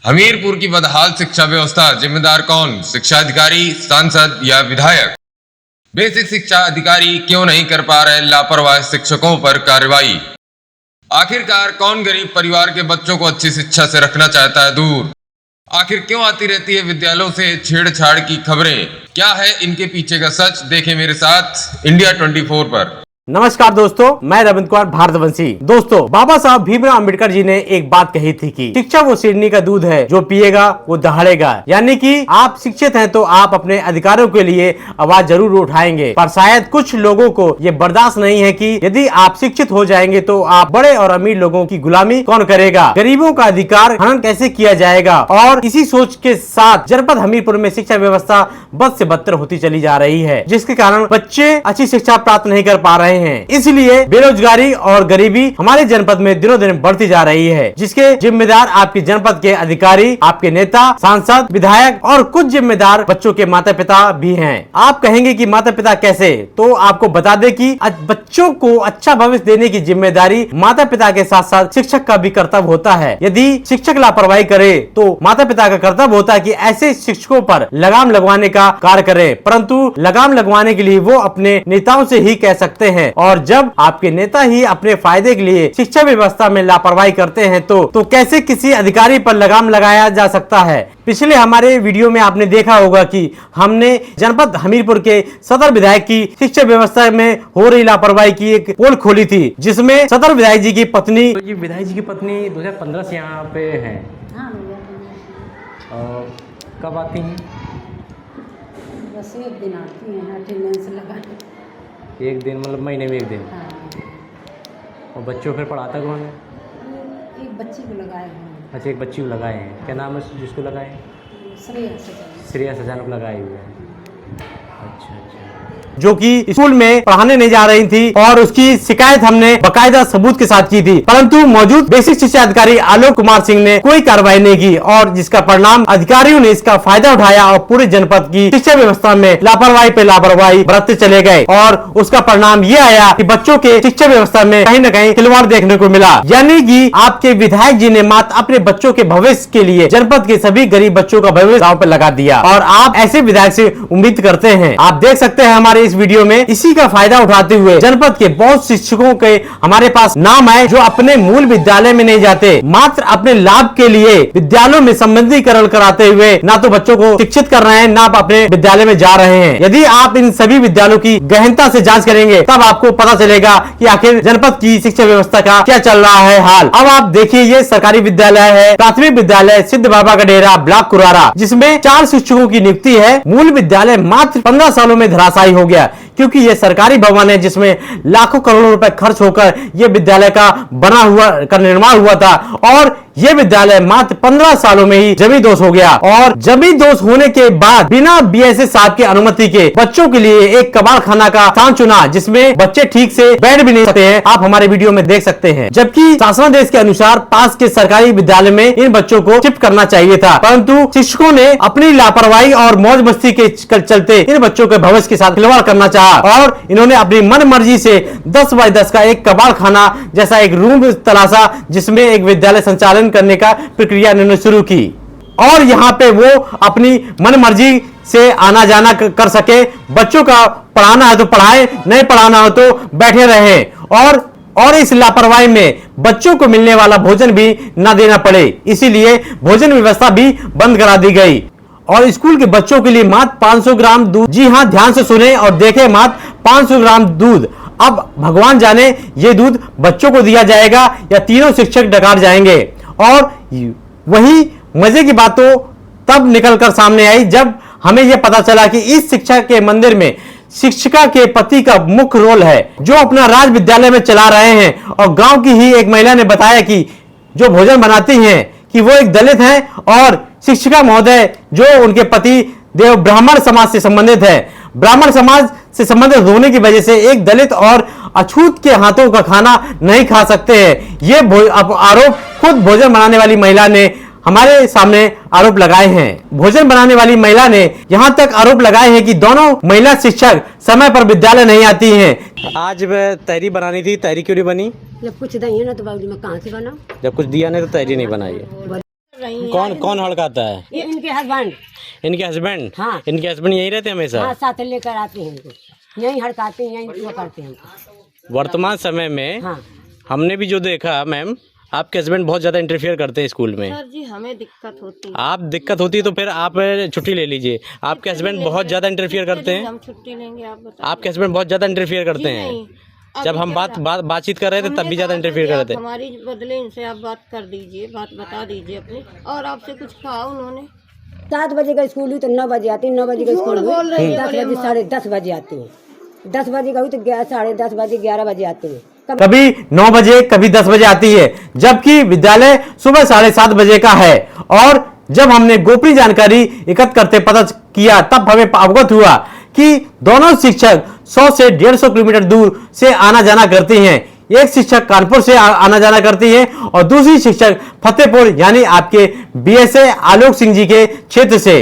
हमीरपुर की बदहाल शिक्षा व्यवस्था जिम्मेदार कौन? शिक्षा अधिकारी, सांसद या विधायक? बेसिक शिक्षा अधिकारी क्यों नहीं कर पा रहे लापरवाह शिक्षकों पर कार्रवाई? आखिरकार कौन गरीब परिवार के बच्चों को अच्छी शिक्षा से रखना चाहता है दूर? आखिर क्यों आती रहती है विद्यालयों से छेड़छाड़ की खबरें? क्या है इनके पीछे का सच? देखें मेरे साथ इंडिया 24 पर। नमस्कार दोस्तों, मैं रविंद्र कुमार भारतवंशी। दोस्तों, बाबा साहब भीमराव अंबेडकर जी ने एक बात कही थी कि शिक्षा वो शेरनी का दूध है, जो पिएगा वो दहाड़ेगा। यानी कि आप शिक्षित हैं तो आप अपने अधिकारों के लिए आवाज जरूर उठाएंगे, पर शायद कुछ लोगों को ये बर्दाश्त नहीं है कि यदि आप शिक्षित हो जाएंगे तो आप बड़े और अमीर लोगों की गुलामी कौन करेगा, गरीबों का अधिकार हनन कैसे किया जाएगा। और इसी सोच के साथ जनपद हमीरपुर में शिक्षा व्यवस्था बद से बदतर होती चली जा रही है, जिसके कारण बच्चे अच्छी शिक्षा प्राप्त नहीं कर पा रहे हैं। इसलिए बेरोजगारी और गरीबी हमारे जनपद में दिनों दिन बढ़ती जा रही है, जिसके जिम्मेदार आपके जनपद के अधिकारी, आपके नेता, सांसद, विधायक और कुछ जिम्मेदार बच्चों के माता पिता भी हैं। आप कहेंगे कि माता पिता कैसे? तो आपको बता दें कि बच्चों को अच्छा भविष्य देने की जिम्मेदारी माता पिता के साथ साथ शिक्षक का भी कर्तव्य होता है। यदि शिक्षक लापरवाही करे तो माता पिता का कर्तव्य होता है कि ऐसे शिक्षकों पर लगाम लगवाने का कार्य करे, परंतु लगाम लगवाने के लिए वो अपने नेताओं से ही कह सकते हैं। और जब आपके नेता ही अपने फायदे के लिए शिक्षा व्यवस्था में लापरवाही करते हैं तो कैसे किसी अधिकारी पर लगाम लगाया जा सकता है? पिछले हमारे वीडियो में आपने देखा होगा कि हमने जनपद हमीरपुर के सदर विधायक की शिक्षा व्यवस्था में हो रही लापरवाही की एक पोल खोली थी, जिसमें सदर विधायक जी की पत्नी 2015 से यहाँ पे है। कब आती हैं? बस एक दिन आती हैं, अटेंडेंस लगा। एक दिन मतलब महीने में एक दिन? हाँ। और बच्चों फिर पढ़ाता कौन है? एक बच्ची को लगाए हैं। अच्छा, एक बच्ची को लगाए हैं। क्या नाम है जिसको लगाए? श्रेया सजान को लगाए हुए हैं। अच्छा, जो कि स्कूल में पढ़ाने नहीं जा रही थी और उसकी शिकायत हमने बकायदा सबूत के साथ की थी, परंतु मौजूद बेसिक शिक्षा अधिकारी आलोक कुमार सिंह ने कोई कार्रवाई नहीं की और जिसका परिणाम अधिकारियों ने इसका फायदा उठाया और पूरे जनपद की शिक्षा व्यवस्था में लापरवाही पे लापरवाही बरतते चले गए। और उसका परिणाम ये आया कि बच्चों के शिक्षा व्यवस्था में कहीं न कहीं खिलवाड़ देखने को मिला। यानी कि आपके विधायक जी ने मात्र अपने बच्चों के भविष्य के लिए जनपद के सभी गरीब बच्चों का भविष्य दांव पर लगा दिया, और आप ऐसे विधायक से उम्मीद करते हैं। आप देख सकते हैं हमारे इस वीडियो में इसी का फायदा उठाते हुए जनपद के बहुत शिक्षकों के हमारे पास नाम आए जो अपने मूल विद्यालय में नहीं जाते, मात्र अपने लाभ के लिए विद्यालयों में संबंधीकरण कराते हुए ना तो बच्चों को शिक्षित कर रहे हैं, ना अपने विद्यालय में जा रहे हैं। यदि आप इन सभी विद्यालयों की गहनता से जांच करेंगे तब आपको पता चलेगा कि आखिर जनपद की शिक्षा व्यवस्था का क्या चल रहा है हाल। अब आप देखिए, ये सरकारी विद्यालय है, प्राथमिक विद्यालय सिद्ध बाबा का डेरा ब्लॉक कुरारा, जिसमें 4 शिक्षकों की नियुक्ति है। मूल विद्यालय मात्र 15 सालों में धराशायी हो गया, क्योंकि ये सरकारी भवन है जिसमें लाखों करोड़ों रुपए खर्च होकर ये विद्यालय का निर्माण हुआ था, और ये विद्यालय मात्र 15 सालों में ही जमी दोष हो गया। और जमी दोष होने के बाद बिना बीएसए साहब की अनुमति के बच्चों के लिए एक कबाड़ खाना का स्थान चुना, जिसमें बच्चे ठीक से बैठ भी नहीं सकते हैं। आप हमारे वीडियो में देख सकते हैं। जबकि शासनादेश के अनुसार पास के सरकारी विद्यालय में इन बच्चों को शिफ्ट करना चाहिए था, परंतु शिक्षकों ने अपनी लापरवाही और मौज मस्ती के चलते इन बच्चों के भविष्य के साथ खिलवाड़ करना चाहा और इन्होंने अपनी मन मर्जी से 10 बाय 10 का एक कबाड़ खाना जैसा एक रूम तलाशा, जिसमें एक विद्यालय संचालन करने का प्रक्रिया इन्होंने शुरू की, और यहाँ पे वो अपनी मन मर्जी से आना जाना कर सके। बच्चों का पढ़ाना है तो पढ़ाए, नहीं पढ़ाना हो तो बैठे रहे, और इस लापरवाही में बच्चों को मिलने वाला भोजन भी ना देना पड़े, इसीलिए भोजन व्यवस्था भी बंद करा दी गई। और स्कूल के बच्चों के लिए मात्र 500 ग्राम दूध, जी हाँ, ध्यान से सुने और देखें, मात्र 500 ग्राम दूध। अब भगवान जाने ये दूध बच्चों को दिया जाएगा या तीनों शिक्षक डकार जाएंगे। और वही मजे की बात तो तब निकलकर सामने आई जब हमें यह पता चला कि इस शिक्षा के मंदिर में शिक्षिका के पति का मुख्य रोल है, जो अपना राज विद्यालय में चला रहे हैं। और गांव की ही एक महिला ने बताया कि जो भोजन बनाती हैं कि वो एक दलित है, और शिक्षिका महोदय जो उनके पति देव ब्राह्मण समाज से संबंधित है। ब्राह्मण समाज से संबंधित होने की वजह से एक दलित और अछूत के हाथों का खाना नहीं खा सकते हैं। ये आरोप खुद भोजन बनाने वाली महिला ने हमारे सामने आरोप लगाए हैं। भोजन बनाने वाली महिला ने यहाँ तक आरोप लगाए हैं कि दोनों महिला शिक्षक समय पर विद्यालय नहीं आती हैं। आज तहरी बनानी थी, तहरी क्यों नहीं बनी? जब कुछ नहीं है ना तो बाबूजी मैं कहाँ से बनाऊं? जब कुछ दिया नहीं तो तहरी नहीं बनाई है। कौन कौन हड़काता है? ये इनके हस्बैंड। इनके हस्बैंड? हाँ। इनके हस्बैंड यहीं रहते हैं हमेशा? हाँ, साथ लेकर आते हैं इनको, यहीं हड़काते हैं, यहीं वो करते हैं हमको। वर्तमान समय में हाँ। हमने भी जो देखा मैम, आपके हस्बैंड बहुत ज्यादा इंटरफियर करते हैं स्कूल में। सर जी हमें दिक्कत होती है। आप दिक्कत होती है तो फिर आप छुट्टी ले लीजिए। आपके हस्बैंड बहुत ज्यादा इंटरफियर करते हैं। हम छुट्टी लेंगे, आप बताइए। आपके हस्बैंड बहुत ज्यादा इंटरफियर करते जी हैं। नहीं। जब हम बातचीत कर रहे थे तब भी ज्यादा इंटरफियर कर रहे थे। हमारी बदले इनसे आप बात कर दीजिए, बात बता दीजिए अपनी। और आपसे कुछ कहा उन्होंने? 7 बजे का स्कूल हुई तो 9 बजे आती है, 9 बजे का स्कूल हुई 10 बजे, 10:30 बजे आती है। 10 बजे का हुई तो 10:30 बजे, 11 बजे आती है। कभी 9 बजे कभी 10 बजे आती है, जबकि विद्यालय सुबह 7:30 बजे का है। और जब हमने गोपनीय जानकारी एकत्र करते पता किया तब हमें अवगत हुआ कि दोनों शिक्षक 100 से 150 किलोमीटर दूर से आना जाना करते हैं। एक शिक्षक कानपुर से आना जाना करती है और दूसरी शिक्षक फतेहपुर यानी आपके बीएसए आलोक सिंह जी के क्षेत्र से।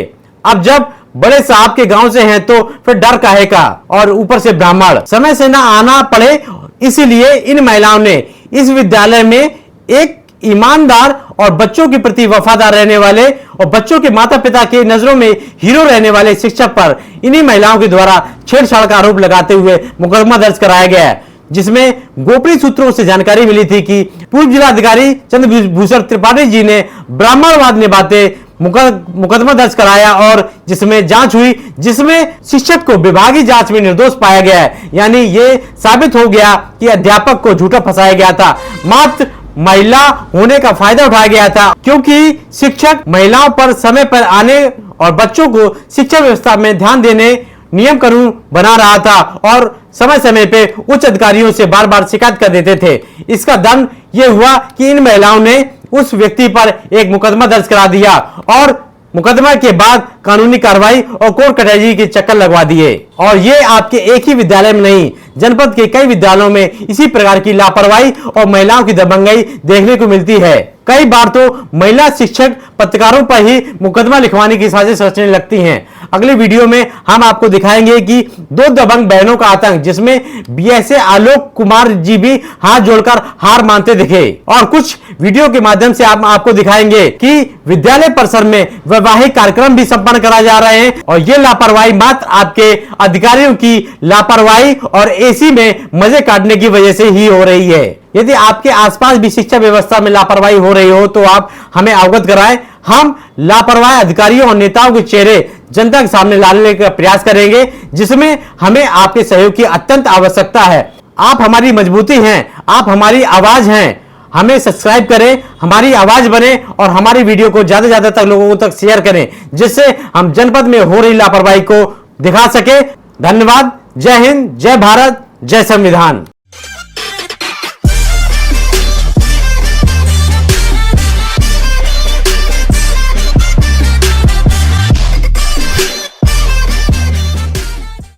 अब जब बड़े साहब के गांव से हैं तो फिर डर काहे का, और ऊपर से ब्राह्मण, समय से ना आना पड़े, इसीलिए इन महिलाओं ने इस विद्यालय में एक ईमानदार और बच्चों के प्रति वफादार रहने वाले और बच्चों के माता पिता के नजरों में हीरो रहने वाले शिक्षक पर इन्हीं महिलाओं के द्वारा छेड़छाड़ का आरोप लगाते हुए मुकदमा दर्ज कराया गया है, जिसमें गोपनीय सूत्रों से जानकारी मिली थी कि पूर्व जिलाधिकारी चंद्रभूषण त्रिपाठी जी ने ब्राह्मणवाद निभाते मुकदमा दर्ज कराया और जिसमें जांच हुई, जिसमें शिक्षक को विभागीय जांच में निर्दोष पाया गया है। यानी ये साबित हो गया कि अध्यापक को झूठा फंसाया गया था, मात्र महिला होने का फायदा उठाया गया था, क्योंकि शिक्षक महिलाओं पर समय पर आने और बच्चों को शिक्षा व्यवस्था में ध्यान देने नियम कानून बना रहा था और समय समय पे उच्च अधिकारियों से बार बार शिकायत कर देते थे। इसका दंड ये हुआ कि इन महिलाओं ने उस व्यक्ति पर एक मुकदमा दर्ज करा दिया और मुकदमा के बाद कानूनी कार्रवाई और कोर्ट कचहरी के चक्कर लगवा दिए। और ये आपके एक ही विद्यालय में नहीं, जनपद के कई विद्यालयों में इसी प्रकार की लापरवाही और महिलाओं की दबंगई देखने को मिलती है। कई बार तो महिला शिक्षक पत्रकारों पर ही मुकदमा लिखवाने की साजिश रचने लगती हैं। अगले वीडियो में हम आपको दिखाएंगे कि 2 दबंग बहनों का आतंक, जिसमें बीएसए आलोक कुमार जी भी हाथ जोड़कर हार मानते दिखे, और कुछ वीडियो के माध्यम से आपको दिखाएंगे कि विद्यालय परिसर में वैवाहिक कार्यक्रम भी संपन्न कराए जा रहे हैं और ये लापरवाही मात्र आपके अधिकारियों की लापरवाही और एसी में मजे काटने की वजह से ही हो रही है। यदि आपके आसपास भी शिक्षा व्यवस्था में लापरवाही हो रही हो तो आप हमें अवगत कराएं। हम लापरवाह अधिकारियों और नेताओं के चेहरे जनता के सामने लाने का प्रयास करेंगे, जिसमें हमें आपके सहयोग की अत्यंत आवश्यकता है। आप हमारी मजबूती हैं, आप हमारी आवाज हैं। हमें सब्सक्राइब करें, हमारी आवाज बने और हमारी वीडियो को ज्यादा से ज्यादा तक लोगों तक शेयर करें, जिससे हम जनपद में हो रही लापरवाही को दिखा सके। धन्यवाद। जय हिंद, जय भारत, जय संविधान।